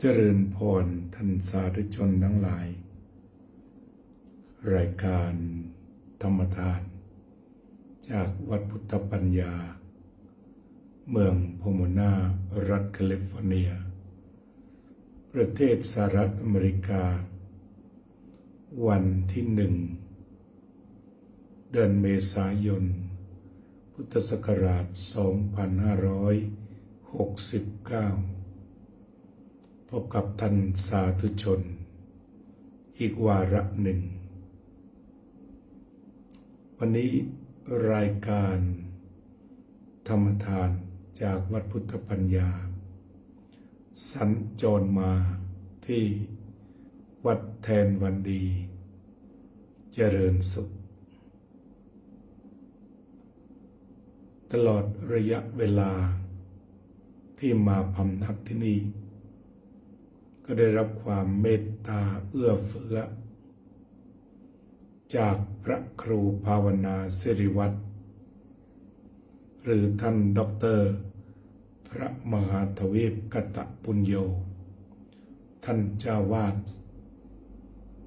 เจริญพรท่านสาธุชนทั้งหลาย รายการธรรมทานจากวัดพุทธปัญญาเมืองโพโมนารัฐแคลิฟอร์เนียประเทศสหรัฐอเมริกาวันที่1เดือนเมษายนพุทธศักราช2569พบกับท่านสาธุชนอีกวาระหนึ่งวันนี้รายการธรรมทานจากวัดพุทธปัญญาสัญจรมาที่วัดแทนวันดีเจริญสุขตลอดระยะเวลาที่มาพำนักที่นี่ก็ได้รับความเมตตาเอื้อเฟื้อจากพระครูภาวนาสิริวัฒน์หรือท่านด็อกเตอร์พระมหาทวีปกตปุญโญท่านเจ้าวาด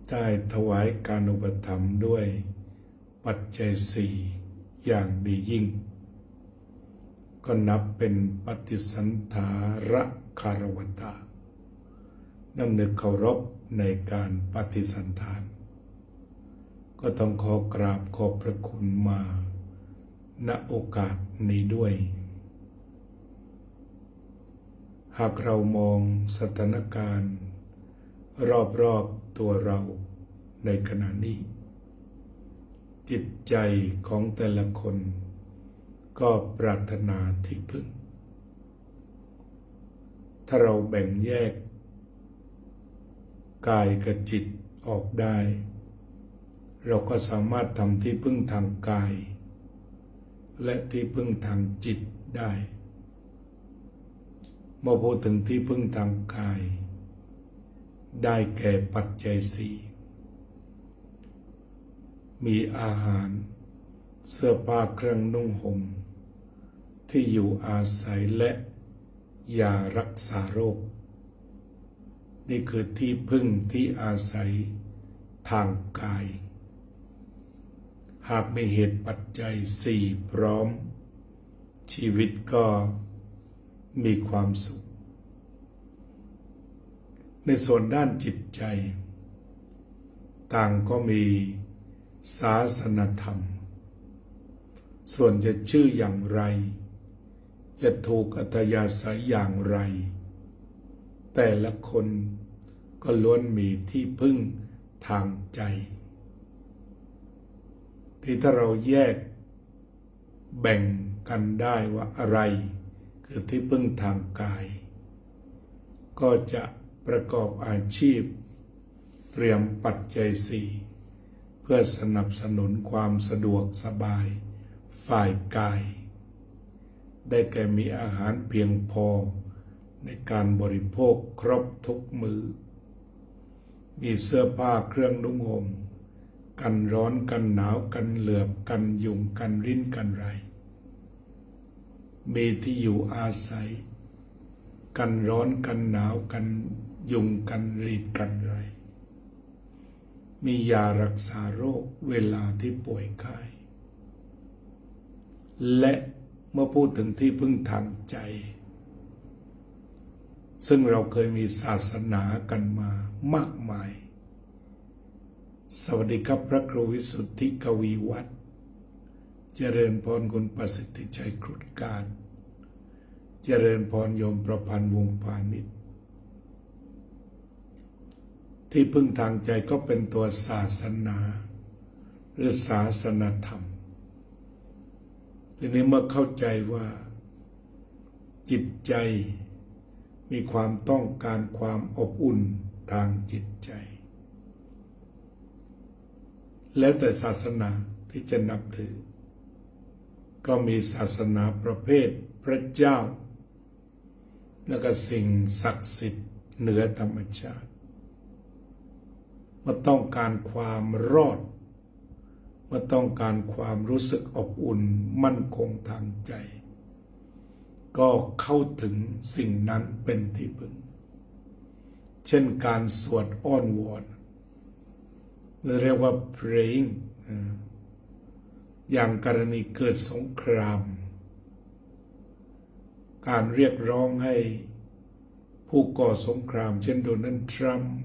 ได้ถวายการอุปถัมภ์ด้วยปัจจัยสี่อย่างดียิ่งก็นับเป็นปฏิสันถาระคารวตาน้ำนึกเคารพในการปฏิสันถานก็ต้องขอกราบขอบพระคุณมาณโอกาสนี้ด้วยหากเรามองสถานการณ์รอบๆตัวเราในขณะนี้จิตใจของแต่ละคนก็ปรารถนาที่พึ่งถ้าเราแบ่งแยกกายกับจิตออกได้เราก็สามารถทำที่พึ่งทางกายและที่พึ่งทางจิตได้เมื่อพูดถึงที่พึ่งทางกายได้แก่ปัจจัยสี่มีอาหารเสื้อผ้าเครื่องนุ่งห่มที่อยู่อาศัยและยารักษาโรคนี่คือที่พึ่งที่อาศัยทางกายหากมีเหตุปัจจัยสี่พร้อมชีวิตก็มีความสุขในส่วนด้านจิตใจต่างก็มีศาสนธรรมส่วนจะชื่ออย่างไรจะถูกอัธยาศัยอย่างไรแต่ละคนก็ล้วนมีที่พึ่งทางใจที่ถ้าเราแยกแบ่งกันได้ว่าอะไรคือที่พึ่งทางกายก็จะประกอบอาชีพเตรียมปัจจัยสี่เพื่อสนับสนุนความสะดวกสบายฝ่ายกายได้แก่มีอาหารเพียงพอในการบริโภคครบทุกมื้อมีเสื้อผ้าเครื่องนุ่งห่มกันร้อนกันหนาวกันเหลือบกันยุงกันริ้นกันไรมีที่อยู่อาศัยกันร้อนกันหนาวกันยุงกันรีดกันไรมียารักษาโรคเวลาที่ป่วยไข้และเมื่อพูดถึงที่พึ่งทางใจซึ่งเราเคยมีศาสนากันมามากมายสวัสดีครับพระครูวิสุทธิกวีวัฒน์เจริญพรคุณประสิทธิชัยครุฑการเจริญพรโยมประพันธ์วงศ์พาณิชย์ที่พึ่งทางใจก็เป็นตัวศาสนาหรือศาสนธรรมทีนี้เมื่อเข้าใจว่าจิตใจมีความต้องการความอบอุ่นทางจิตใจแล้วแต่ศาสนาที่จะนับถือก็มีศาสนาประเภทพระเจ้าแล้วก็สิ่งศักดิ์สิทธิ์เหนือธรรมชาติเมื่อต้องการความรอดเมื่อต้องการความรู้สึกอบอุ่นมั่นคงทางใจก็เข้าถึงสิ่งนั้นเป็นที่พึ่ง เช่นการสวดอ้อนวอนหรือเรียกว่า praying อย่างกรณีเกิดสงครามการเรียกร้องให้ผู้ก่อสงครามเช่นโดนัลด์ทรัมป์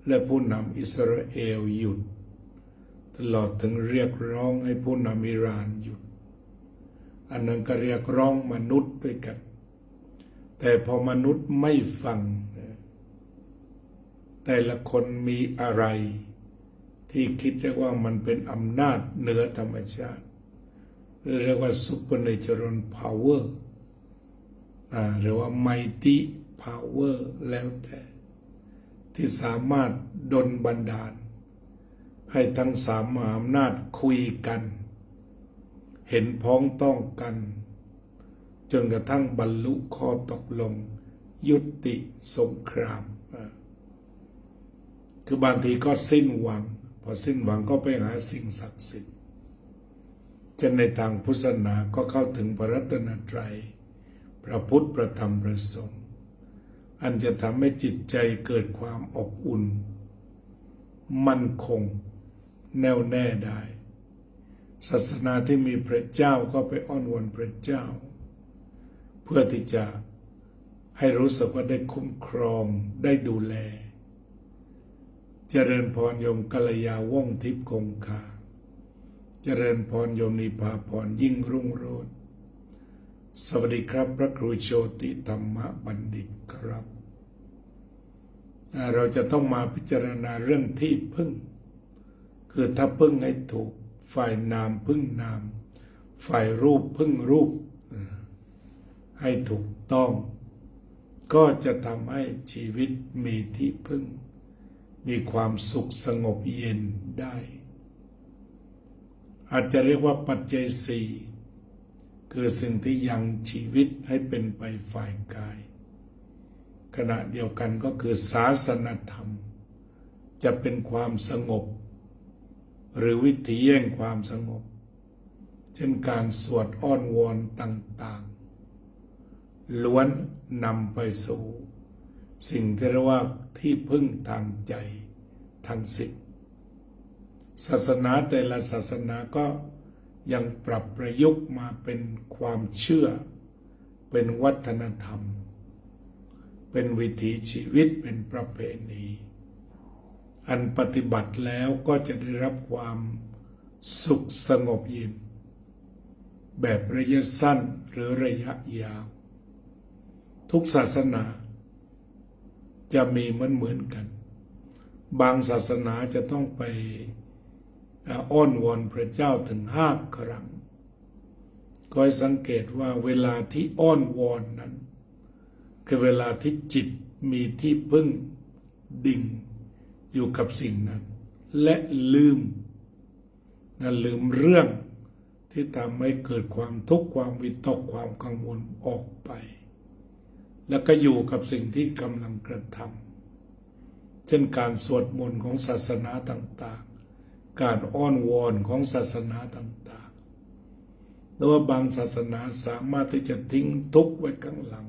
และผู้นำอิสราเอลหยุดตลอดถึงเรียกร้องให้ผู้นำอิหร่านหยุดอันนั้นก็เรียกร้องมนุษย์ด้วยกันแต่พอมนุษย์ไม่ฟังแต่ละคนมีอะไรที่คิดเรียกว่ามันเป็นอำนาจเหนือธรรมชาติหรือเรียกว่า supernatural power หรือว่า mighty power แล้วแต่ที่สามารถดลบันดาลให้ทั้งสามมหาอำนาจคุยกันเห็นพ้องต้องกันจนกระทั่งบรรลุข้อตกลงยุติสงครามคือบางทีก็สิ้นหวังพอสิ้นหวังก็ไปหาสิ่งศักดิ์สิทธิ์เช่นในทางพุทธศาสนาก็เข้าถึงพระรัตนตรัยพระพุทธพระธรรมพระสงฆ์อันจะทำให้จิตใจเกิดความอบอุ่นมั่นคงแน่วแน่ได้ศาสนาที่มีพระเจ้าก็ไปอ้อนวอนพระเจ้าเพื่อที่จะให้รู้สึกว่าได้คุ้มครองได้ดูแลเจริญพรโยมกัลยาว่องทิพย์คงคาเจริญพรโยมนิพาพรยิ่งรุ่งโรจน์สวัสดีครับพระครูโชติธรรมบัณฑิตครับเราจะต้องมาพิจารณาเรื่องที่พึ่งคือถ้าพึ่งให้ถูกฝ่ายนามพึ่งนามฝ่ายรูปพึ่งรูปให้ถูกต้องก็จะทำให้ชีวิตมีที่พึ่งมีความสุขสงบเย็นได้อาจจะเรียกว่าปัจจัยสี่คือสิ่งที่ยังชีวิตให้เป็นไปฝ่ายกายขณะเดียวกันก็คือศาสนธรรมจะเป็นความสงบหรือวิธีแย่งความสงบเช่นการสวดอ้อนวอนต่างๆล้วนนำไปสู่สิ่งที่เรียกว่าที่พึ่งทางใจทางจิตศาสนาแต่ละศาสนาก็ยังปรับประยุกต์มาเป็นความเชื่อเป็นวัฒนธรรมเป็นวิถีชีวิตเป็นประเพณีอันปฏิบัติแล้วก็จะได้รับความสุขสงบเย็นแบบระยะสั้นหรือระยะยาวทุกศาสนาจะมีเหมือนกันบางศาสนาจะต้องไปอ้อนวอนพระเจ้าถึง5 ครั้งก็ให้สังเกตว่าเวลาที่อ้อนวอนนั้นคือเวลาที่จิตมีที่พึ่งดิ่งอยู่กับสิ่งนั้นและลืมเรื่องที่ทำให้เกิดความทุกข์ความวิตกความกังวลออกไปแล้วก็อยู่กับสิ่งที่กำลังกระทำเช่นการสวดมนต์ของศาสนาต่างๆการอ้อนวอนของศาสนาต่างๆแต่ว่าบางศาสนาสามารถที่จะทิ้งทุกข์ไว้ข้างหลัง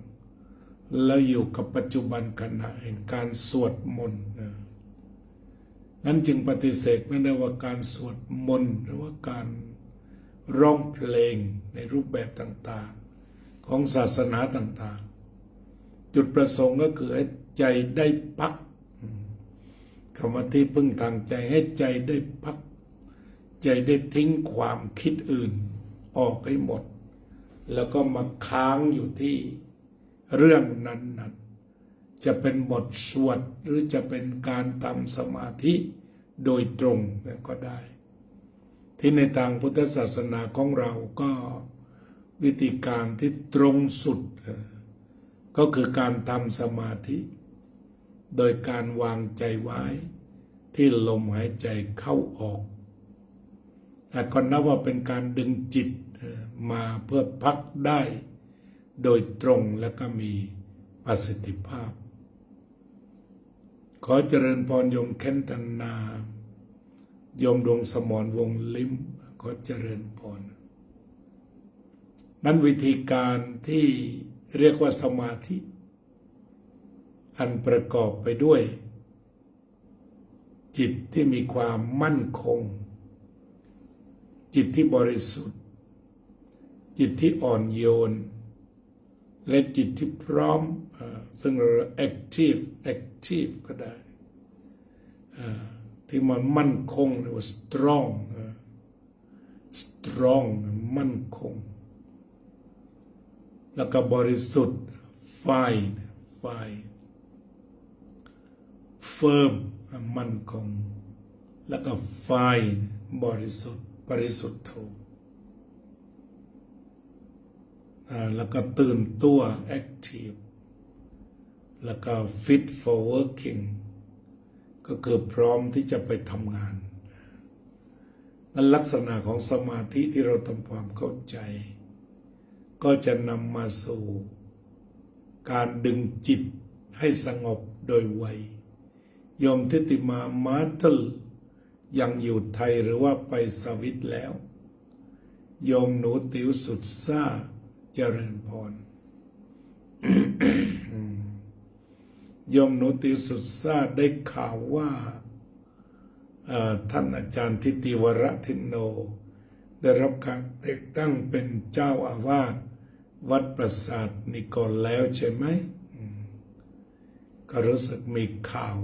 แล้วอยู่กับปัจจุบันขณะแห่งการสวดมนต์นั้นจึงปฏิเสธไม่ได้ว่าการสวดมนต์หรือว่าการร้องเพลงในรูปแบบต่างๆของศาสนาต่างๆจุดประสงค์ก็คือให้ใจได้พักคำว่าที่พึ่งทางใจให้ใจได้พักใจได้ทิ้งความคิดอื่นออกให้หมดแล้วก็มาค้างอยู่ที่เรื่องนั้นๆจะเป็นบทสวดหรือจะเป็นการทำสมาธิโดยตรงก็ได้ที่ในทางพุทธศาสนาของเราก็วิธีการที่ตรงสุดก็คือการทำสมาธิโดยการวางใจไว้ที่ลมหายใจเข้าออกแต่ก็นับว่าเป็นการดึงจิตมาเพื่อพักได้โดยตรงและก็มีประสิทธิภาพขอเจริญพรโยมแค้นธนาโยมดวงสมรวงลิ้มขอเจริญพรนั้นวิธีการที่เรียกว่าสมาธิ อันประกอบไปด้วยจิตที่มีความมั่นคงจิตที่บริสุทธิ์จิตที่อ่อนโยนและจิตที่พร้อมซึ่งเรา active ก็ได้ที่มันมั่นคงเรียกว่า strong มั่นคงแล้วก็บริสุทธิ์ fine firm มั่นคงแล้วก็ fine บริสุทธิ์โธแล้วก็ตื่นตัว active แล้วก็ fit for working ก็คือพร้อมที่จะไปทำงานนั่นลักษณะของสมาธิที่เราทำความเข้าใจก็จะนำมาสู่การดึงจิตให้สงบโดยไวโยมทิติมามาตลยังอยู่ไทยหรือว่าไปสวิตแล้วโยมหนูติ๋วสุดซ่าเจริญพร โยมหนูติ๋วสุดซ่าได้ข่าวว่าท่านอาจารย์ทิติวรทินโนได้รับการแต่งตั้งเป็นเจ้าอาวาสวัดปราสาทนิกรแล้วใช่ไหมก็รู้สึกมีข่าว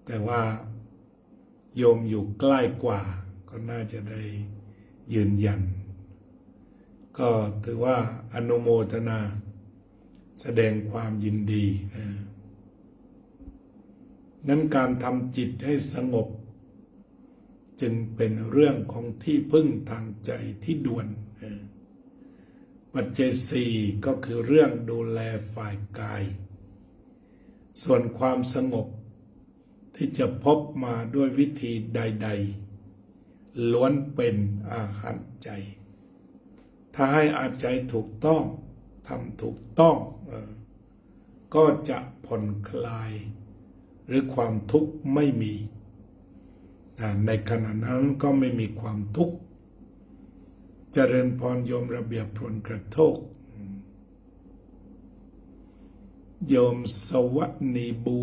แต่ว่าโยมอยู่ใกล้กว่าก็น่าจะได้ยืนยันก็ถือว่าอนุโมทนาแสดงความยินดีนั้นการทำจิตให้สงบจึงเป็นเรื่องของที่พึ่งทางใจที่ด่วนปัจจัยสี่ก็คือเรื่องดูแลฝ่ายกายส่วนความสงบที่จะพบมาด้วยวิธีใดๆล้วนเป็นอาหารใจถ้าให้อาใจถูกต้องทำถูกต้องก็จะผ่อนคลายหรือความทุกข์ไม่มีในขณะนั้นก็ไม่มีความทุกข์เจริญพรโยมระเบียบพลกระโทกโยมสวัสนีบู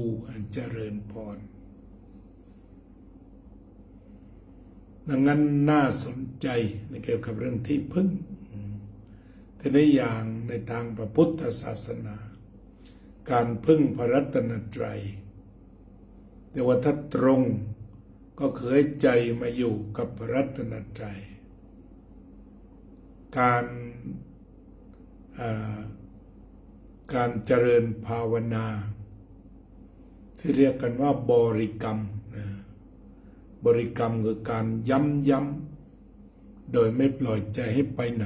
เจริญพรดังนั้นน่าสนใจในเกี่ยวกับเรื่องที่พึ่งแต่ในอย่างในทางพระพุทธศาสนาการพึ่งพระรัตนตรัยแต่ว่าถ้าตรงก็คือให้ใจมาอยู่กับพระรัตนตรัยการเจริญภาวนาที่เรียกกันว่าบริกรรมบริกรรมคือการย้ำโดยไม่ปล่อยใจให้ไปไหน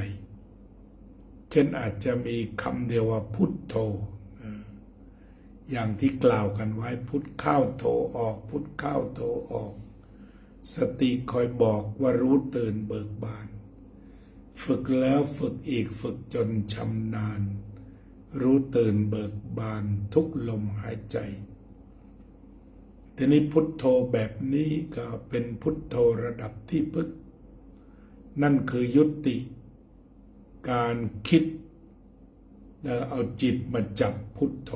เช่นอาจจะมีคำเดียวว่าพุทโธอย่างที่กล่าวกันไว้พุทเข้าโธออกพุทเข้าโธออกสติคอยบอกว่ารู้ตื่นเบิกบานฝึกแล้วฝึกอีกฝึกจนชำนาญรู้ตื่นเบิกบานทุกลมหายใจทีนี้พุทโธแบบนี้ก็เป็นพุทโธระดับที่พึ่งนั่นคือยุติการคิดแล้วเอาจิตมาจับพุทโธ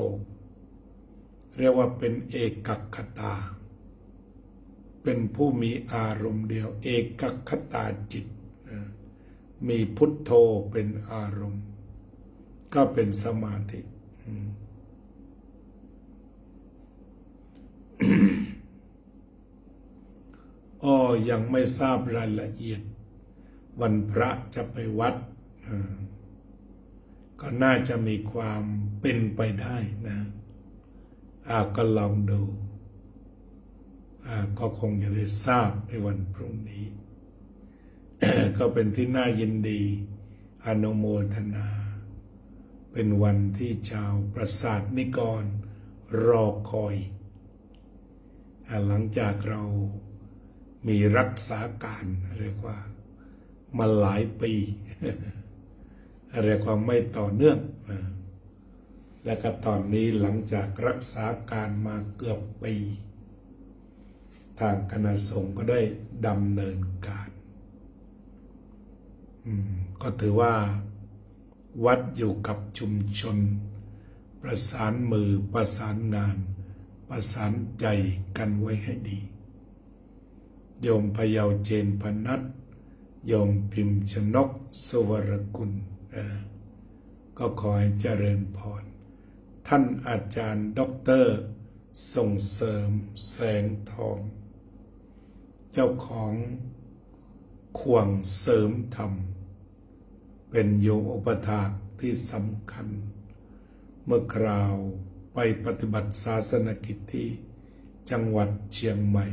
เรียกว่าเป็นเอกคตาเป็นผู้มีอารมณ์เดียวเอกคตาจิตมีพุทโธเป็นอารมณ์ก็เป็นสมาธิยังไม่ทราบรายละเอียดวันพระจะไปวัดก็น่าจะมีความเป็นไปได้นะก็ลองดูก็คงจะได้ทราบในวันพรุ่งนี้ ก็เป็นที่น่ายินดีอนุโมทนาเป็นวันที่ชาวปราสาทนิกรรอคอยหลังจากเรามีรักษาการเรียกว่ามาหลายปีเรียกว่าไม่ต่อเนื่องและก็ตอนนี้หลังจากรักษาการมาเกือบปีทางคณะสงฆ์ก็ได้ดำเนินการก็ถือว่าวัดอยู่กับชุมชน ประสานมือประสานงานประสานใจกันไว้ให้ดีโยมพยาวเจนพนัทโยมพิมพ์ชนกสุวรกุลก็ขอให้เจริญพรท่านอาจารย์ด็อกเตอร์ส่งเสริมแสงทองเจ้าของข่วงเสริมธรรมเป็นโยมอุปถากที่สำคัญเมื่อคราวไปปฏิบัติศาสนกิจที่จังหวัดเชียงใหม่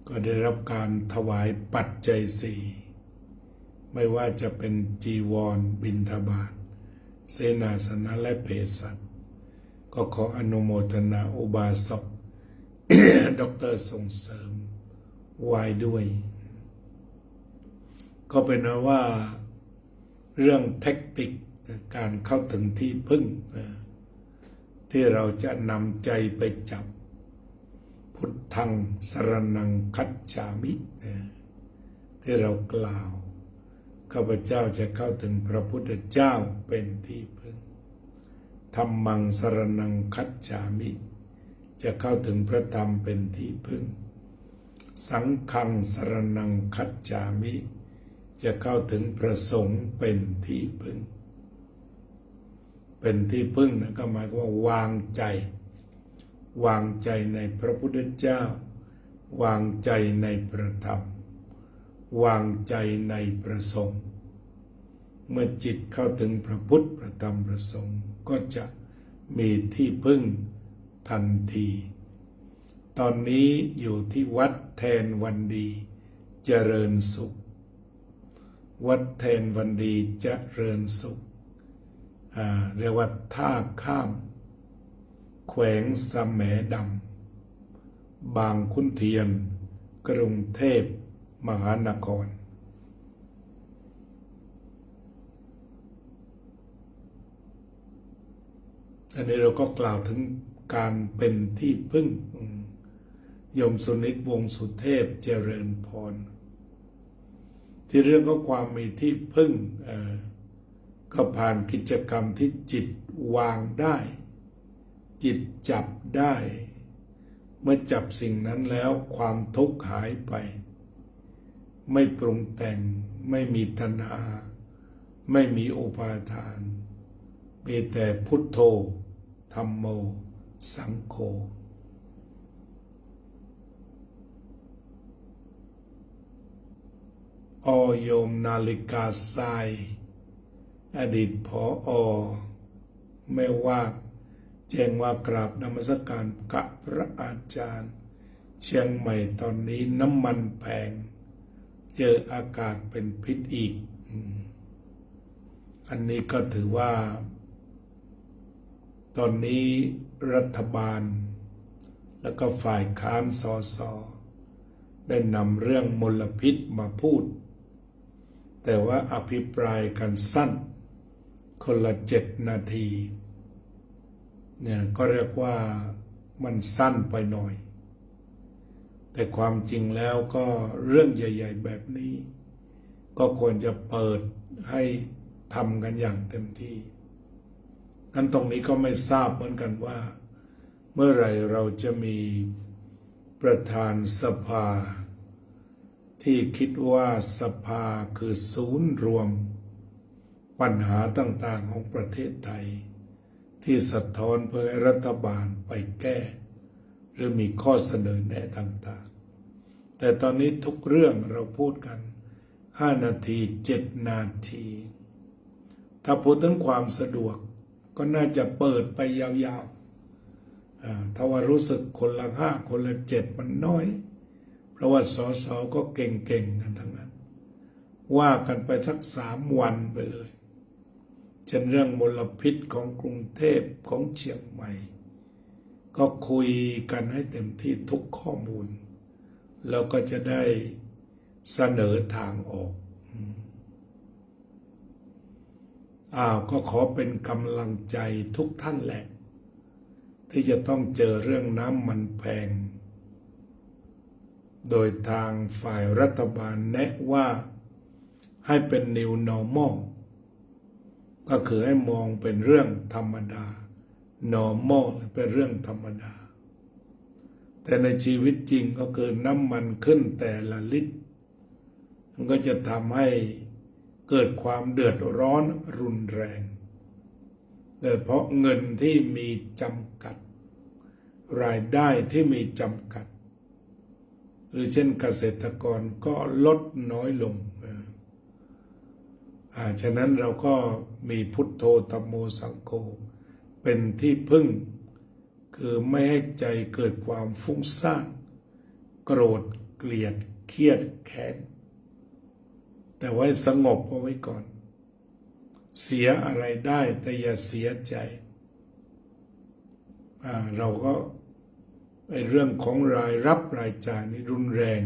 ก็ได้รับการถวายปัจจัยสี่ไม่ว่าจะเป็นจีวรบิณฑบาตเสนาสนะและเภสัชก็ขออนุโมทนาอุบาสก ด็อกเตอร์ส่งเสริมไว้ด้วย ก็เป็นว่าเรื่องเทคนิคการเข้าถึงที่พึ่งที่เราจะนำใจไปจับพุทธังสรณังคัจฉามิที่เรากล่าวข้าพเจ้าจะเข้าถึงพระพุทธเจ้าเป็นที่พึ่งธัมมังสรณังคัจฉามิจะเข้าถึงพระธรรมเป็นที่พึ่งสังฆังสรณังคัจฉามิจะเข้าถึงพระสงฆ์เป็นที่พึ่งเป็นที่พึ่งนะก็หมายว่าวางใจในพระพุทธเจ้าวางใจในพระธรรมวางใจในพระสงฆ์เมื่อจิตเข้าถึงพระพุทธพระธรรมพระสงฆ์ก็จะมีที่พึ่งทันทีตอนนี้อยู่ที่วัดแทนวันดีเจริญสุขวัดแทนวันดีเจริญสุขเรียกว่าท่าข้ามแขวงสแมดำบางขุนเทียนกรุงเทพมหานครอันนี้เราก็กล่าวถึงการเป็นที่พึ่งโยมสุนิตวงศ์สุเทพเจริญพรที่เรื่องของความมีที่พึ่งก็ผ่านกิจกรรมที่จิตวางได้จิตจับได้เมื่อจับสิ่งนั้นแล้วความทุกข์หายไปไม่ปรุงแต่งไม่มีตัณหาไม่มีอุปาทานมีแต่พุทโธธัมโมสังโฆโยมนาฬิกาทรายอดีตผอ.แม่ว่าแจ้งว่ากราบนมัสการกับพระอาจารย์เชียงใหม่ตอนนี้น้ำมันแพงเจออากาศเป็นพิษอีกอันนี้ก็ถือว่าตอนนี้รัฐบาลแล้วก็ฝ่ายค้านสสได้นำเรื่องมลพิษมาพูดแต่ว่าอภิปรายกันสั้นคนละ7 นาทีเนี่ยก็เรียกว่ามันสั้นไปหน่อยแต่ความจริงแล้วก็เรื่องใหญ่ๆแบบนี้ก็ควรจะเปิดให้ทำกันอย่างเต็มที่นั้นตรงนี้ก็ไม่ทราบเหมือนกันว่าเมื่อไหร่เราจะมีประธานสภาที่คิดว่าสภาคือศูนย์รวมปัญหาต่างๆของประเทศไทยที่สะท้อนเพื่อให้รัฐบาลไปแก้หรือมีข้อเสนอแนะต่างๆแต่ตอนนี้ทุกเรื่องเราพูดกัน5 นาที7 นาทีถ้าพูดถึงความสะดวกก็น่าจะเปิดไปยาวๆถ้าว่ารู้สึกคนละ5คนละ7มันน้อยเพราะว่าสสก็เก่งๆกันทั้งนั้นว่ากันไปสัก3 วันไปเลยเช่นเรื่องมลพิษของกรุงเทพของเชียงใหม่ก็คุยกันให้เต็มที่ทุกข้อมูลแล้วก็จะได้เสนอทางออกก็ขอเป็นกำลังใจทุกท่านแหละที่จะต้องเจอเรื่องน้ำมันแพงโดยทางฝ่ายรัฐบาลแนะว่าให้เป็น New Normal ก็คือให้มองเป็นเรื่องธรรมดา normal เป็นเรื่องธรรมดาแต่ในชีวิตจริงก็คือน้ำมันขึ้นแต่ละลิตรมันก็จะทำให้เกิดความเดือดร้อนรุนแรงโดยเพราะเงินที่มีจำกัดรายได้ที่มีจำกัดหรือเช่นเกษตรกรก็ลดน้อยลงฉะนั้นเราก็มีพุทโธธัมโมสังโฆเป็นที่พึ่งคือไม่ให้ใจเกิดความฟุ้งซ่านโกรธเกลียดเครียดแค้นแต่ไว้สงบเอาไว้ก่อนเสียอะไรได้แต่อย่าเสียใจเราก็ในเรื่องของรายรับรายจ่ายนี่รุนแรง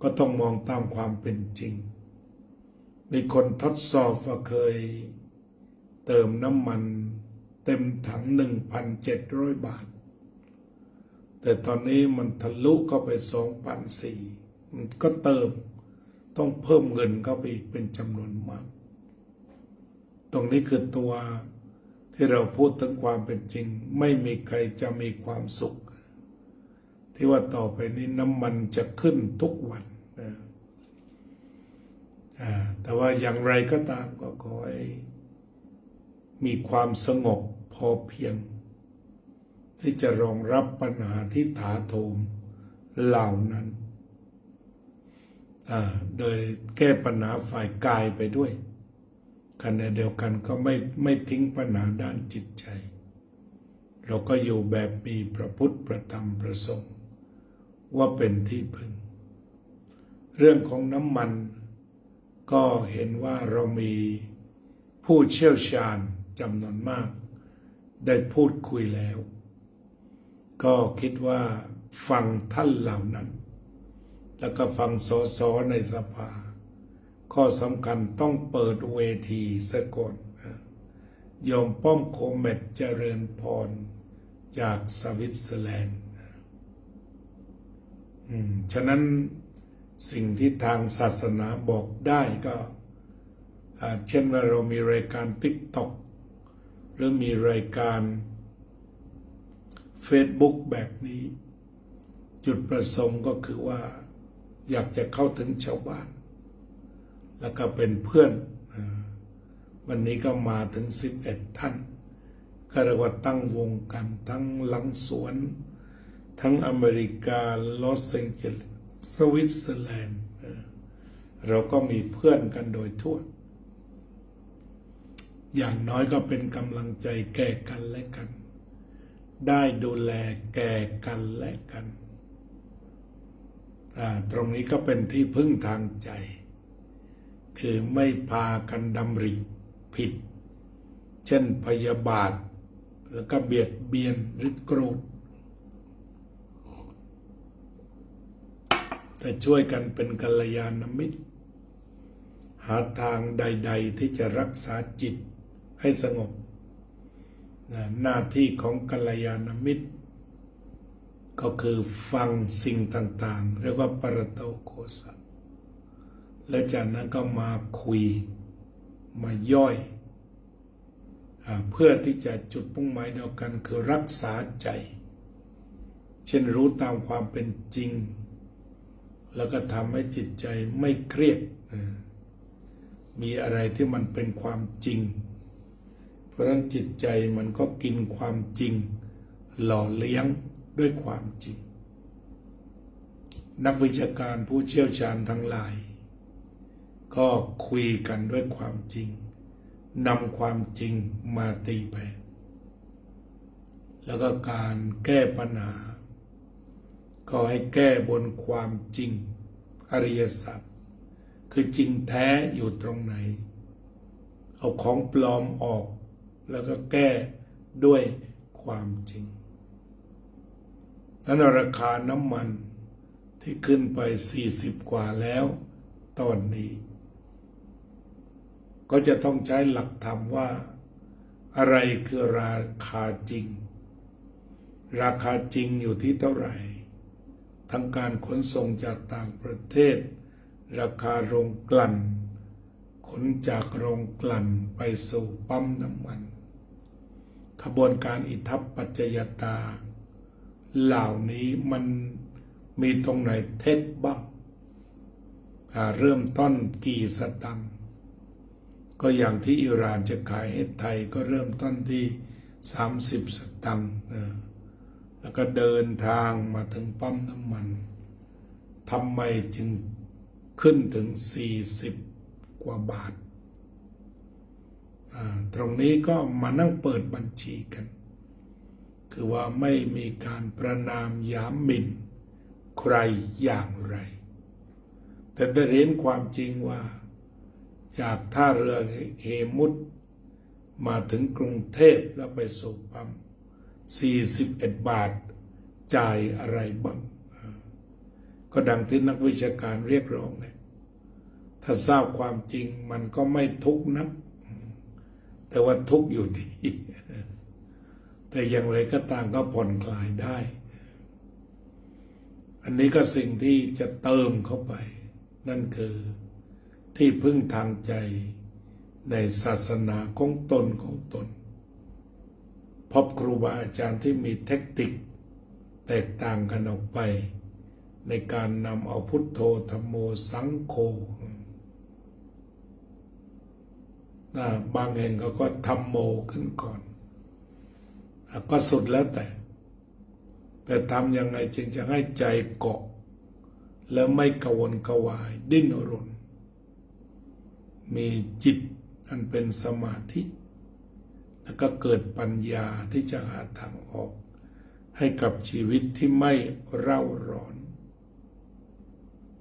ก็ต้องมองตามความเป็นจริงมีคนทดสอบว่าเคยเติมน้ำมันเต็มถัง 1,700 บาทแต่ตอนนี้มันทะลุเข้าไป 2,400 มันก็เติมต้องเพิ่มเงินเข้าไปอีกเป็นจำนวนมากตรงนี้คือตัวที่เราพูดถึงความเป็นจริงไม่มีใครจะมีความสุขที่ว่าต่อไปนี้น้ำมันจะขึ้นทุกวันแต่ว่าอย่างไรก็ตามก็ขอให้มีความสงบพอเพียงที่จะรองรับปัญหาที่ถาโถมเหล่านั้นโดยแก้ปัญหาฝ่ายกายไปด้วยขณะเดียวกันก็ไม่ทิ้งปัญหาด้านจิตใจเราก็อยู่แบบมีพระพุทธพระธรรมพระสงฆ์ว่าเป็นที่พึ่งเรื่องของน้ำมันก็เห็นว่าเรามีผู้เชี่ยวชาญจำนวนมากได้พูดคุยแล้วก็คิดว่าฟังท่านเหล่านั้นแล้วก็ฟังสสในสภาข้อสำคัญต้องเปิดเวทีซะก่อนโยมป้อมโคเมตเจริญพรจากสวิตเซอร์แลนด์ฉะนั้นสิ่งที่ทางศาสนาบอกได้ก็เช่นว่าเรามีรายการ TikTok หรือมีรายการ Facebook แบบนี้จุดประสงค์ก็คือว่าอยากจะเข้าถึงชาวบ้านแล้วก็เป็นเพื่อนวันนี้ก็มาถึง11 ท่านก็เรียกว่าตั้งวงกันทั้งหลังสวนทั้งอเมริกาลอสแองเจลิสสวิตเซอร์แลนด์เราก็มีเพื่อนกันโดยทั่วอย่างน้อยก็เป็นกำลังใจแก่กันและกันได้ดูแลแก่กันและกันตรงนี้ก็เป็นที่พึ่งทางใจคือไม่พากันดำริผิดเช่นพยาบาทแล้วก็เบียดเบียนหรือโกรธแต่ช่วยกันเป็นกัลยาณมิตรหาทางใดๆที่จะรักษาจิตให้สงบหน้าที่ของกัลยาณมิตรก็คือฟังสิ่งต่างๆเรียกว่าปรโตโคสะและจากนั้นก็มาคุยมาย่อยเพื่อที่จะจุดมุ่งหมายเดียวกันคือรักษาใจเช่นรู้ตามความเป็นจริงแล้วก็ทำให้จิตใจไม่เครียดมีอะไรที่มันเป็นความจริงเพราะฉะนั้นจิตใจมันก็กินความจริงหล่อเลี้ยงด้วยความจริงนักวิชาการผู้เชี่ยวชาญทั้งหลายก็คุยกันด้วยความจริงนำความจริงมาตีแผ่แล้วก็การแก้ปัญหาก็ให้แก้บนความจริงอริยสัจคือจริงแท้อยู่ตรงไหนเอาของปลอมออกแล้วก็แก้ด้วยความจริงนั้นราคาน้ำมันที่ขึ้นไป40 กว่าแล้วตอนนี้ก็จะต้องใช้หลักธรรมว่าอะไรคือราคาจริงราคาจริงอยู่ที่เท่าไหร่ทั้งการขนส่งจากต่างประเทศราคาโรงกลั่นขนจากโรงกลั่นไปสู่ปั๊มน้ำมัน ขบวนการอิทัปปัจจยตาเหล่านี้มันมีตรงไหนเท็จบ้างเริ่มต้นกี่สตังค์ก็อย่างที่อิหร่านจะขายให้ไทยก็เริ่มต้นที่30 สตังค์แล้วก็เดินทางมาถึงปั๊มน้ำมันทำไมจึงขึ้นถึง40 กว่าบาทตรงนี้ก็มานั่งเปิดบัญชีกันคือว่าไม่มีการประนามหยามหมิ่นใครอย่างไรแต่ได้เห็นความจริงว่าจากท่าเรือเฮมุดมาถึงกรุงเทพแล้วไปสู่ปั๊ม41 บาทจ่ายอะไรบ้างก็ดังที่นักวิชาการเรียกร้องเนี่ยถ้าทราบความจริงมันก็ไม่ทุกข์นักแต่ว่าทุกข์อยู่ดี แต่อย่างไรก็ตามก็ผ่อนคลายได้ อันนี้ก็สิ่งที่จะเติมเข้าไปนั่นคือที่พึ่งทางใจในศาสนาของตนพบครูบาอาจารย์ที่มีเทคนิคแตกต่างกันออกไปในการนำเอาพุทโธธัมโมสังโฆบางแห่งก็ธัมโมขึ้นก่อนก็สุดแล้วแต่ทำยังไงจึงจะให้ใจเกาะและไม่กระวนกระวายดิ้นรนมีจิตอันเป็นสมาธิแล้วก็เกิดปัญญาที่จะหาทางออกให้กับชีวิตที่ไม่เร่าร้อน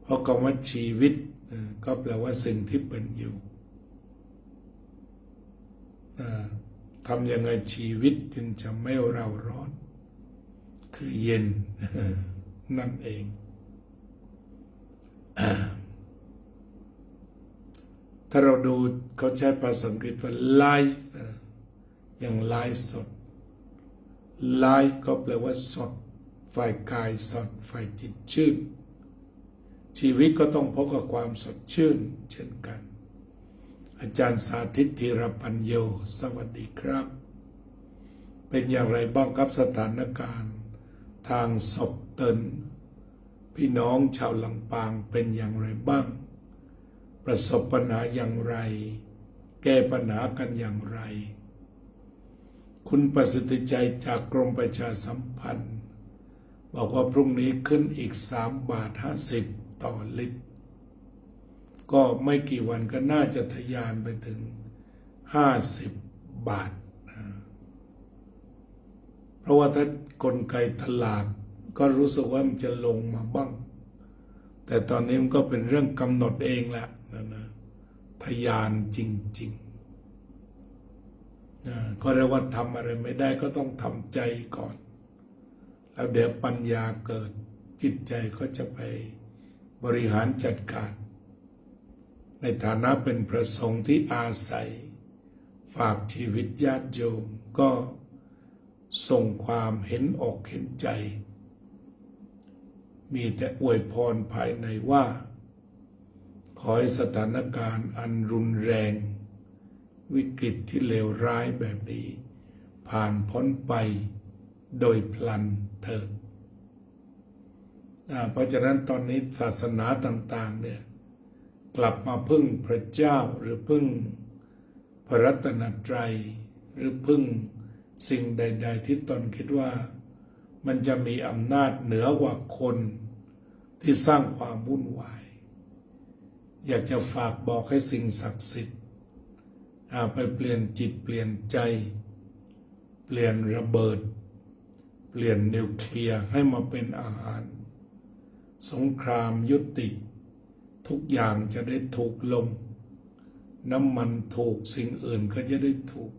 เพราะคำว่าชีวิตก็แปลว่าสิ่งที่เป็นอยู่ทำยังไงชีวิตจึงจะไม่เร่าร้อนคือเย็นนั่นเองถ้าเราดูเขาใช้ภาษาอังกฤษว่า life อย่างไลฟ์สด life ก็แปลว่าสดฝ่ายกายสดฝ่ายจิตชื่นชีวิตก็ต้องพบกับความสดชื่นเช่นกันอาจารย์สาธิตธีรปัญโยสวัสดีครับเป็นอย่างไรบ้างครับสถานการณ์ทางศพเตินพี่น้องชาวลำปางเป็นอย่างไรบ้างประสบปัญหาอย่างไรแก้ปัญหากันอย่างไรคุณประสิทธิใจจากกรมประชาสัมพันธ์บอกว่าพรุ่งนี้ขึ้นอีก3.50 บาทต่อลิตรก็ไม่กี่วันก็น่าจะทะยานไปถึง50 บาทเพราะว่าถ้ากลไกตลาดก็รู้สึกว่ามันจะลงมาบ้างแต่ตอนนี้มันก็เป็นเรื่องกำหนดเองแหละนะทะยานจริงๆก็เรียกว่าทำอะไรไม่ได้ก็ต้องทำใจก่อนแล้วเดี๋ยวปัญญาเกิดจิตใจก็จะไปบริหารจัดการในฐานะเป็นพระสงฆ์ที่อาศัยฝากชีวิตญาติโยมก็ส่งความเห็นอกเห็นใจมีแต่อวยพรภายในว่าขอให้สถานการณ์อันรุนแรงวิกฤตที่เลวร้ายแบบนี้ผ่านพ้นไปโดยพลันเถิดเพราะฉะนั้นตอนนี้ศาสนาต่างๆเนี่ยกลับมาพึ่งพระเจ้าหรือพึ่งพระรัตนตรัยหรือพึ่งสิ่งใดๆที่ตนคิดว่ามันจะมีอำนาจเหนือกว่าคนที่สร้างความวุ่นวายอยากจะฝากบอกให้สิ่งศักดิ์สิทธิ์ไปเปลี่ยนจิตเปลี่ยนใจเปลี่ยนระเบิดเปลี่ยนนิวเคลียร์ให้มาเป็นอาหารสงครามยุติทุกอย่างจะได้ถูกลงน้ำมันถูกสิ่งอื่นก็จะได้ถูก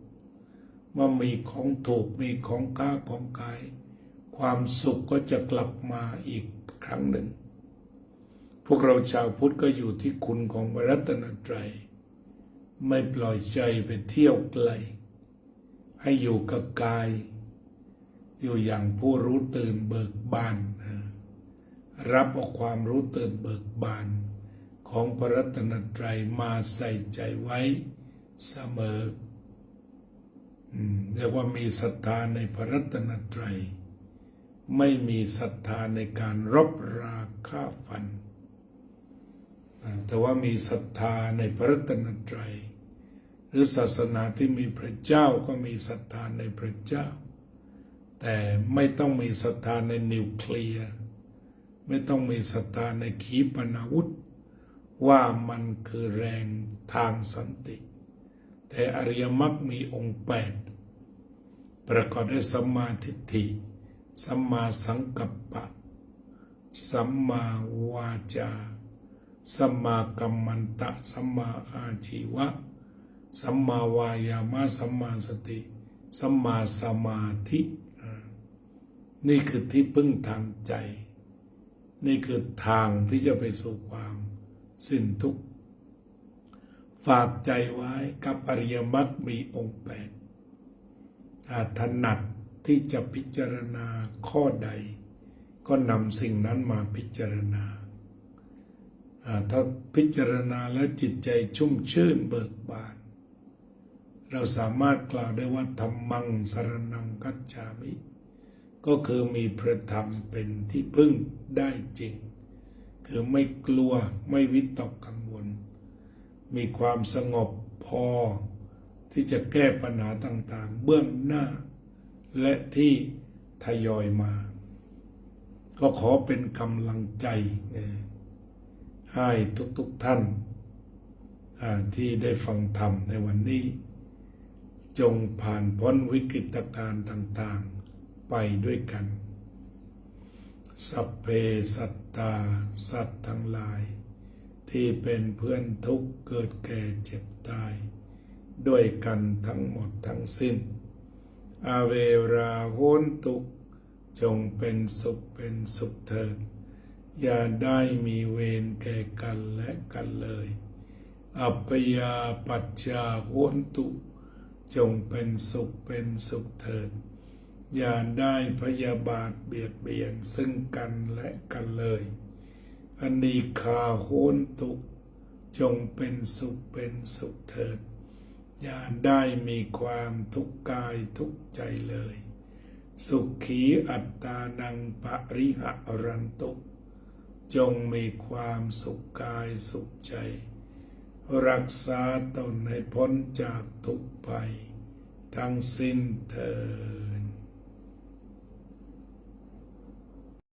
ว่ามีของถูกมีของค้าของขายความสุขก็จะกลับมาอีกครั้งหนึ่งพวกเราชาวพุทธก็อยู่ที่คุณของพระรัตนตรัยไม่ปล่อยใจไปเที่ยวไกลให้อยู่กับกายอยู่อย่างผู้รู้ตื่นเบิกบานรับเอาความรู้ตื่นเบิกบานของพระรัตนตรัยมาใส่ใจไว้เสมออย่ รียกว่ามีศรัทธาในพระรัตนตรัยไม่มีศรัทธาในการรบราฆ่าฟันแต่ว่ามีศรัทธาในพระรัตนตรัยหรือศาสนาที่มีพระเจ้าก็มีศรัทธาในพระเจ้าแต่ไม่ต้องมีศรัทธาในนิวเคลียร์ไม่ต้องมีศรัทธาในขีปนาวุธว่ามันคือแรงทางสันติแต่อริยมรรคมีองค์8ประกอบด้วยสัมมาทิฏฐิสัมมาสังกัปปะสัมมาวาจาสัมมากัมมันตะสัมมาอาชีวะสัมมาวายามะสัมมาสติสัมมาสมาธินี่คือที่พึ่งทางใจนี่คือทางที่จะไปสู่ความสิ้นทุกข์ฝากใจไว้กับอริยมรรคมีองค์8ถนัดที่จะพิจารณาข้อใดก็นำสิ่งนั้นมาพิจารณาถ้าพิจารณาแล้วจิตใจชุ่มชื่นเบิกบานเราสามารถกล่าวได้ว่าธัมมังสรณังคัจฉามิก็คือมีพระธรรมเป็นที่พึ่งได้จริงคือไม่กลัวไม่วิตกกังวลมีความสงบพอที่จะแก้ปัญหาต่างๆเบื้องหน้าและที่ทยอยมาก็ขอเป็นกำลังใจให้ทุกท่านที่ได้ฟังธรรมในวันนี้จงผ่านพ้นวิกฤตการณ์ต่างๆไปด้วยกันสัพเพสัตตาสัตว์ทั้งหลายที่เป็นเพื่อนทุกข์เกิดแก่เจ็บตายด้วยกันทั้งหมดทั้งสิ้นอาเวราโหนตุจงเป็นสุขเถิดอย่าได้มีเวรแก่กันและกันเลยอัปปยาปัจจาโหนตุจงเป็นสุขเถิดอย่าได้พยาบาทเบียดเบียนซึ่งกันและกันเลยอนีฆาโหนตุจงเป็นสุขเถิดอย่าได้มีความทุกข์กายทุกข์ใจเลยสุขีอัตตานังปริหะรันตุจงมีความสุขกายสุขใจรักษาตนให้พ้นจากทุกภัยทั้งสิ้นเถิด